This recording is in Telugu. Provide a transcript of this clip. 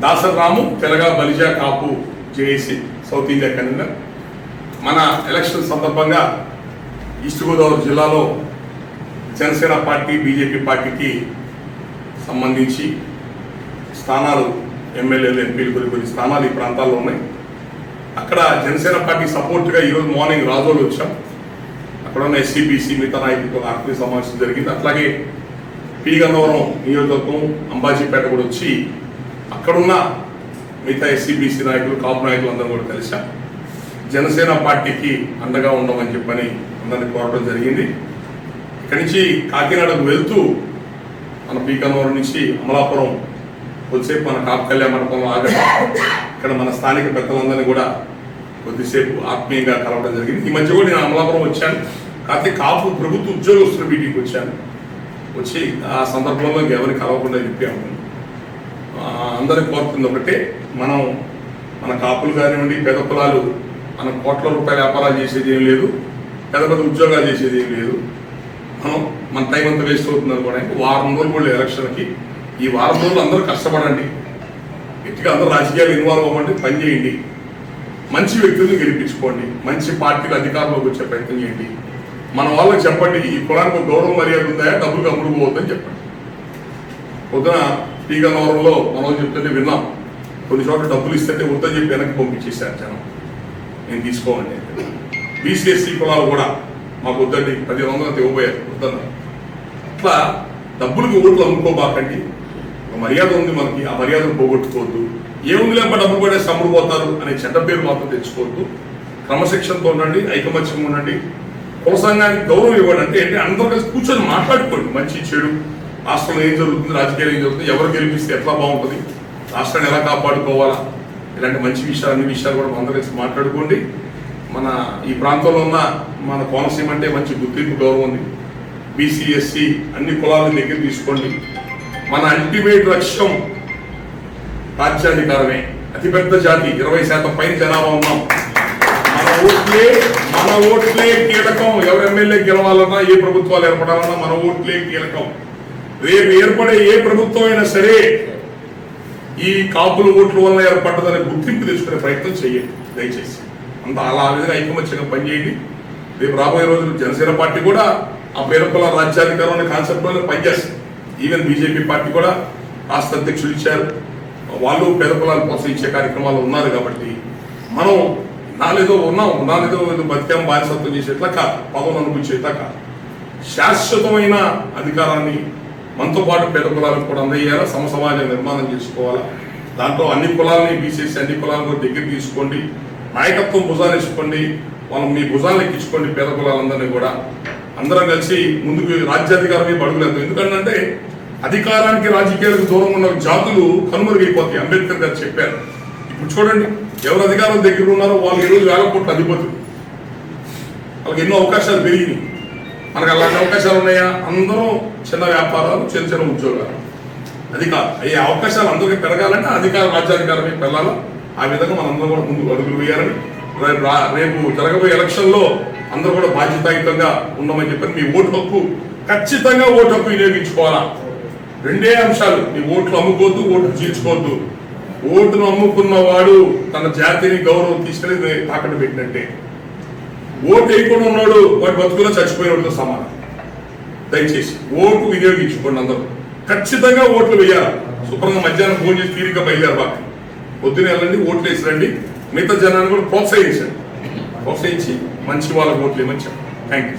దాసర్ రాము తెలగా బలిజా కాపు జేఏసీ సౌత్ ఇండియా కన్వీనర్. మన ఎలక్షన్ సందర్భంగా ఈస్ట్ గోదావరి జిల్లాలో జనసేన పార్టీ బీజేపీ పార్టీకి సంబంధించి స్థానాలు ఎమ్మెల్యేలు ఎంపీలు కొన్ని స్థానాలు ఈ ప్రాంతాల్లో ఉన్నాయి. అక్కడ జనసేన పార్టీ సపోర్ట్గా ఈరోజు మార్నింగ్ రాజోలు వచ్చాం. అక్కడ ఉన్న ఎస్సీబీసీ మిగతా నాయకులతో ఆత్మీయ సమావేశం జరిగింది. అట్లాగే పి గన్నవరం నియోజకవర్గం అంబాజీపేట కూడా వచ్చి అక్కడున్న మిగతా ఎస్సీబీసీ నాయకులు కాపు నాయకులు అందరూ కూడా కలిసాం. జనసేన పార్టీకి అండగా ఉండమని చెప్పని అందరినీ కోరడం జరిగింది. ఇక్కడి నుంచి కాకినాడకు వెళ్తూ మన పి గన్నవరం నుంచి అమలాపురం కొద్దిసేపు మన కాపు కళ్యాణ మండపంలో ఆగడం, ఇక్కడ మన స్థానిక పెద్దలందరినీ కూడా కొద్దిసేపు ఆత్మీయంగా కలవడం జరిగింది. ఈ మధ్య కూడా నేను అమలాపురం వచ్చాను, కాకపోతే కాపు ప్రభుత్వ ఉద్యోగస్తుల మీటింగ్కి వచ్చాను. వచ్చి ఆ సందర్భంలో ఎవరిని కలవకుండా చెప్పాము. అందరికి కోరుతుంది ఒకటే, మన కాపులు కానివ్వండి, పేద కులాలు మనం కోట్ల రూపాయల వ్యాపారాలు చేసేది ఏం లేదు, పెద్ద పెద్ద ఉద్యోగాలు చేసేది ఏం లేదు. మన టైం అంతా వేస్ట్ అవుతుంది అనుకోవడానికి వారం రోజులు కూడా ఎలక్షన్కి. ఈ వారం రోజులు అందరూ కష్టపడండి, గట్టిగా అందరూ రాజకీయాలు ఇన్వాల్వ్ అవ్వండి, పని చేయండి, మంచి వ్యక్తులను గెలిపించుకోండి, మంచి పార్టీలు అధికారంలోకి వచ్చే ప్రయత్నం చేయండి. మన వాళ్ళకి చెప్పండి, ఈ కులానికి గౌరవ మర్యాద ఉందా, డబ్బులు అమ్ముడు పోవద్దని చెప్పండి. పొద్దున పి గన్నవరంలో మనం చెప్తుంటే విన్నాం, కొన్ని చోట్ల డబ్బులు ఇస్తే వద్దని చెప్పి వెనక్కి పంపించేశారు జనం. నేను తీసుకోవండి. బీసీఎస్సీ కులాలు కూడా మాకు వద్దండి, 1500 ఇవ్వబోయారు, వద్దన్న. అట్లా డబ్బులకి ఓట్లు అమ్ముకోబాకండి. ఒక మర్యాద ఉంది మనకి, ఆ మర్యాదను పోగొట్టుకోవద్దు. ఏముంది లేక డబ్బులు పడేసి అమ్ముడుపోతారు అనే చెడ్డ పేరు మాత్రం తెచ్చుకోవద్దు. క్రమశిక్షణతో ఉండండి, ఐకమత్యం ఉండండి, కుల సంఘానికి గౌరవం ఇవ్వండి. అంటే ఏంటి, అందరూ కలిసి కూర్చొని మాట్లాడుకోండి, మంచి చెడు, రాష్ట్రంలో ఏం జరుగుతుంది, రాజకీయాలు ఏం జరుగుతుంది, ఎవరు గెలిపిస్తే ఎట్లా బాగుంటుంది, రాష్ట్రాన్ని ఎలా కాపాడుకోవాలా, ఇలాంటి మంచి విషయాలు అన్ని విషయాలు కూడా అందరూ కలిసి మాట్లాడుకోండి. మన ఈ ప్రాంతంలో ఉన్న మన కోనసీమ అంటే మంచి గుర్తింపు గౌరవం ఉంది. బీసీ ఎస్సీ అన్ని కులాలను దగ్గర తీసుకోండి. మన అల్టిమేట్ లక్ష్యం రాజ్యాధికారమే. అతిపెద్ద జాతి, 20% పైన జనాభా ఉన్నాం. మన ఓట్లే కీలకం. ఎవరు ఎమ్మెల్యే గెలవాలన్నా, ఏ ప్రభుత్వాలు ఏర్పడాలన్నా మన ఓట్లే కీలకం. రేపు ఏర్పడే ఏ ప్రభుత్వం అయినా సరే ఈ కాపుల ఓట్ల వల్ల ఏర్పడ్డదనే గుర్తింపు తెచ్చుకునే ప్రయత్నం చేయండి దయచేసి. అలా ఆ విధంగా ఐకమత్యంగా పనిచేయండి. రేపు రాబోయే రోజులు జనసేన పార్టీ కూడా ఆ పేద కుల రాజ్యాధికారం అనే కాన్సెప్ట్లోనే పనిచేస్తుంది. ఈవెన్ బీజేపీ పార్టీ కూడా రాష్ట్ర అధ్యక్షులు ఇచ్చారు, వాళ్ళు పేద కులాలు ప్రోత్సహించే కార్యక్రమాలు ఉన్నారు. కాబట్టి మనం నాలేదో బతికాం బానిసత్వం చేసేట్లా కాదు, పదవులు అనుభవించేట్లా కాదు. శాశ్వతమైన అధికారాన్ని మనతో పాటు పేద కులాలకు కూడా అందజేయాలా, సమాజం నిర్మాణం చేసుకోవాలా. దాంట్లో అన్ని కులాలని, బీసీసీ అన్ని కులాలను కూడా దగ్గర తీసుకోండి, నాయకత్వం భుజాలు వేసుకోండి, వాళ్ళు మీ భుజాలను ఎక్కించుకోండి. పేద కులాలందరినీ కూడా అందరం కలిసి ముందుకు రాజ్యాధికారం వైపు అడుగులేదు. ఎందుకంటే అధికారానికి రాజకీయాలకు దూరంగా ఉన్న జాతులు కనుమరుగైపోతాయి. అంబేద్కర్ గారు చెప్పారు. ఇప్పుడు చూడండి, ఎవరు అధికారం దగ్గర ఉన్నారో వాళ్ళు ఈరోజు 1000 కోట్ల అధిపతులు, వాళ్ళకి ఎన్నో అవకాశాలు పెరిగినాయి. మనకు అలాంటి అవకాశాలు ఉన్నాయా? అందరూ చిన్న వ్యాపారాలు, చిన్న ఉద్యోగాలు. అది కాదు, ఈ అవకాశాలు అందరికీ పెరగాలంటే రాజ్యాధికారమే పెరగాల. ఆ విధంగా మనందరం కూడా ముందుకు అడుగులు వేయాలని, రేపు జరగబోయే ఎలక్షన్లో అందరూ కూడా బాధ్యతాయుతంగా ఉండమని చెప్పి మీ ఓటు హక్కు, ఖచ్చితంగా ఓటు హక్కు వినియోగించుకోవాలా. 2 అంశాలు, మీ ఓట్లు అమ్ముకోవద్దు, ఓట్లు చీల్చుకోవద్దు. ఓటును అమ్ముకున్నవాడు తన జాతిని గౌరవం తీసుకెళ్ళి తాకట్టు పెట్టినట్టే. ఓటు వేయకుండా ఉన్నాడు వాటి బతుకులో చచ్చిపోయినోడితో సమానం. దయచేసి ఓటు వినియోగించుకోండి. అందరూ ఖచ్చితంగా ఓట్లు వేయాలి. శుభ్రంగా మధ్యాహ్నం ఫోన్ చేసి తీరిక బయలుదేరు బాగా, పొద్దున వెళ్ళండి, ఓట్లు వేసి రండి. మిగతా జనాన్ని కూడా ప్రోత్సహించి మంచి వాళ్ళకి ఓట్లు ఏమని చెప్పండి. Thank you.